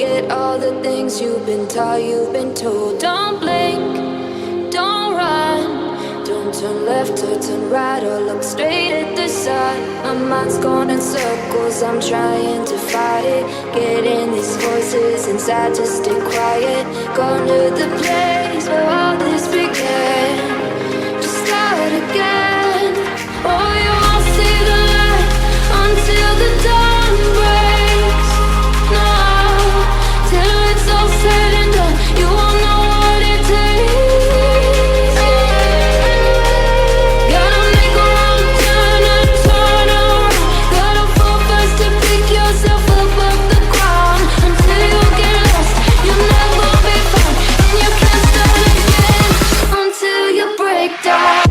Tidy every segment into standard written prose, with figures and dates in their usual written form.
forget all the things you've been taught, you've been told. Don't blink, don't run, don't turn left or turn right or look straight at the sun. My mind's going in circles, I'm trying to fight it. Getting these voices inside to stay quiet. Going to the place where all this began. Just start again. Oh, you won't see the light until the dawn breaks. No, till it's all said and done, you won't know what it takes. Gotta make a wrong turn and turn around. Gotta fall fast to pick yourself up off the ground. Until you get lost, you'll never be found, and you can't start again until you break down.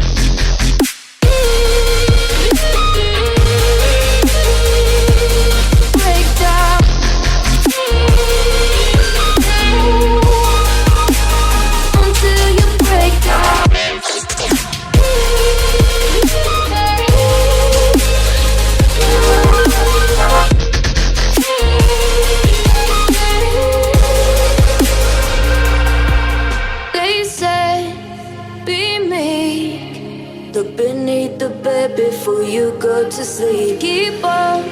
Look beneath the bed before you go to sleep. Keep on,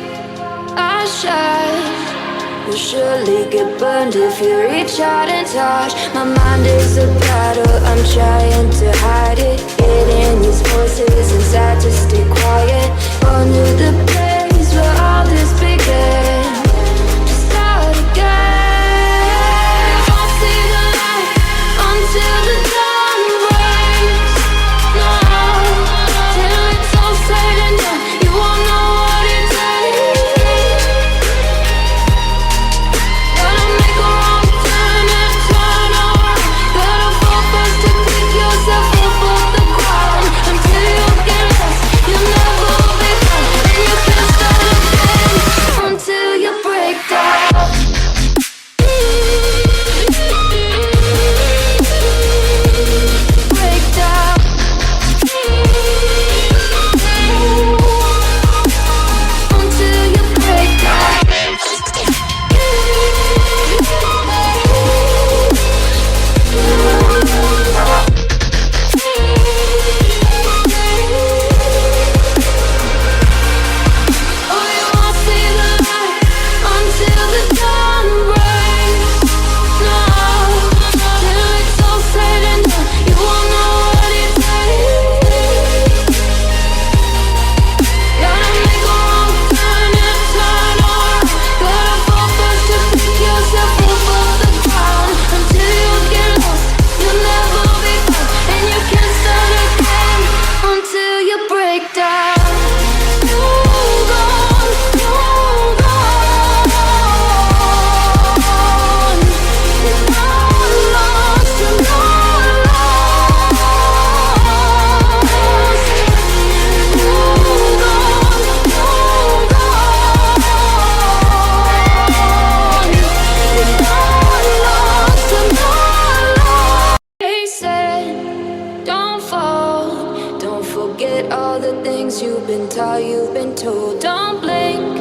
I shine. You'll surely get burned if you reach out and touch. My mind is a battle, I'm trying to hide it. Getting these voices inside to stay quiet. On to the place where all this began. Just start again. I'll see the light until the dawn breaks. No, till it's all said and done, you won't know what it takes. Gotta make a wrong turn and turn around. Gotta fall fast to pick yourself up off the ground. Until you get lost, you'll never be found, and you can't start again until you break down. Break down. Until you break down. Oh, you won't see the light until the dawn breaks. No, till it's all said and done, you won't know what it takes. Gotta make a wrong turn and turn around. Gotta fall fast to pick yourself up off the ground. Until you get lost, you'll never be found, and you can't start again until you break down. Hold on, hold on. You're not lost, you're not lost. Hold on, hold on. You're not lost, you're not lost. They said, don't fall, don't forget all the things you've been taught, you've been told. Don't blink,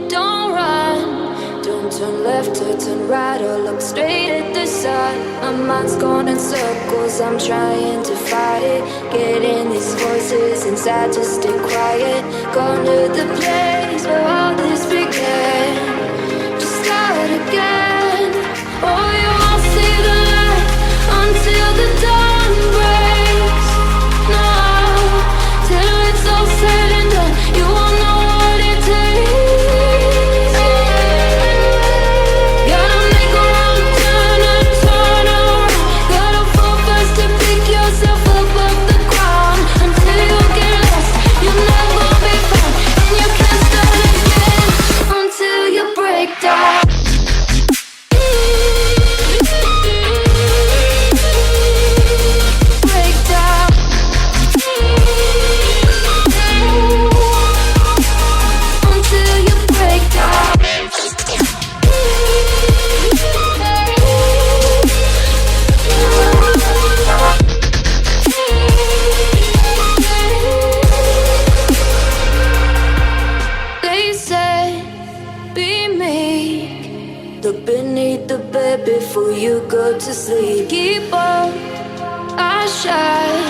don't run, don't turn left or turn right or look straight at the sun. My mind's going in circles, I'm trying to fight it. Getting these voices inside to stay quiet. Going to the place where all this began. Just start again. Oh, you won't see the light until the dawn breaks. No, till it's all said and done, you won't know what it takes. Gotta make a wrong turn and turn around. Gotta fall fast to pick yourself up off the ground. Until you get lost, you'll never be found, and you can't start again Look beneath the bed before you go to sleep. Keep on, I shine.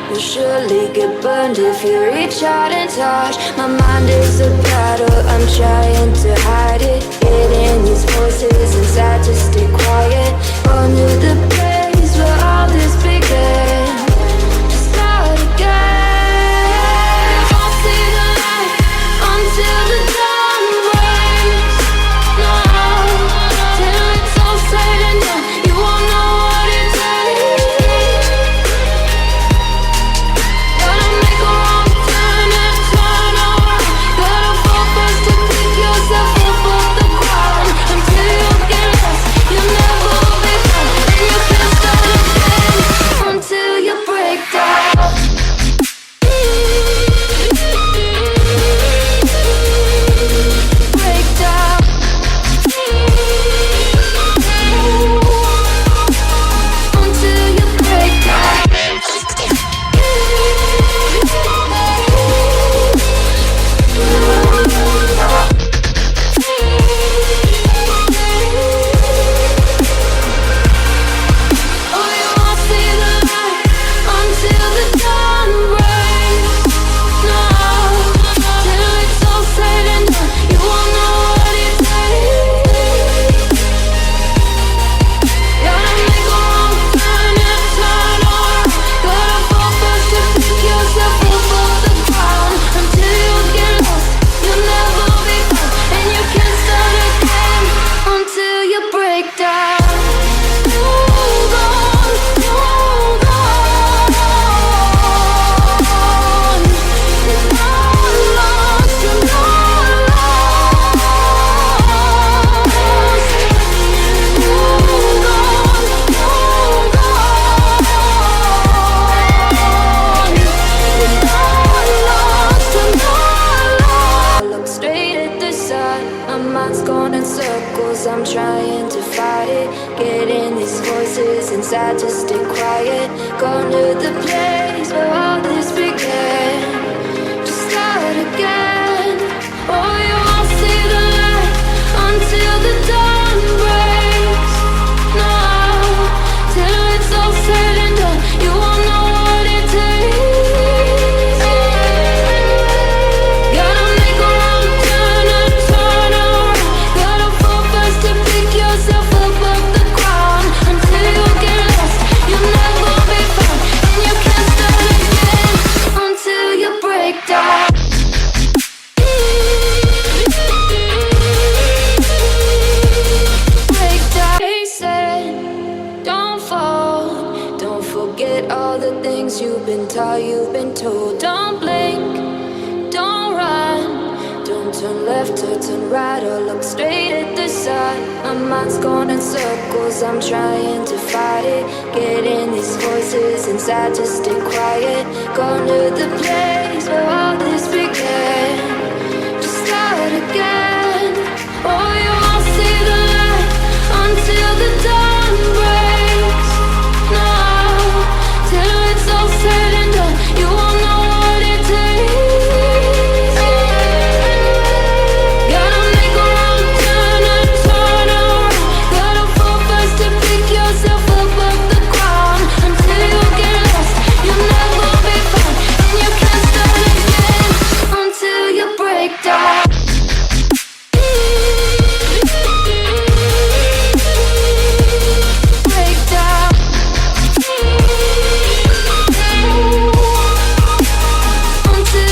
You'll surely get burned if you reach out and touch. My mind is a battle, I'm trying to hide it. Getting these voices inside to stay quiet. Under the place where all this began. Just start again. I'll see the light until the dawn breaks. No, till it's all said and done, you won't know what it takes. Gotta make a wrong turn and turn around. Gotta fall first to pick yourself up off the ground. Until you get lost, you'll never be found. And you can't start again until you break down. Break down. Until you break down. Oh, you won't see the light until the dawn breaks. No, till it's all said and done, you won't know what it takes. Gotta make a wrong turn and turn around. Gotta fall first to pick yourself up off the ground. Until you get lost, you'll never be found. And you can't start again until you break down. Hold on, hold on. You're not lost, you're not lost. Hold on, hold on. You're not lost, you're not lost. I look straight at the sun, my mind's going in circles. I'm trying to fight it, getting these voices inside to stay quiet. Gone to the place where all this began. Just start again. Oh, you won't see the light until the dawn breaks. No, till it's all said and done, you won't know what it takes. Gotta make a wrong turn and turn around. Gotta fall first to pick yourself up off the ground. Until you get lost, you'll never be found. And you can't start again until you break down. Break down. They said, don't fall. Don't forget all the things you've been taught, you've been told. Don't blink, don't run. Don't turn left or turn right or look straight at the sun. My mind's going in circles, I'm trying to fight it. Getting these voices inside to stay quiet. Gone to the place where all this began. Just start again.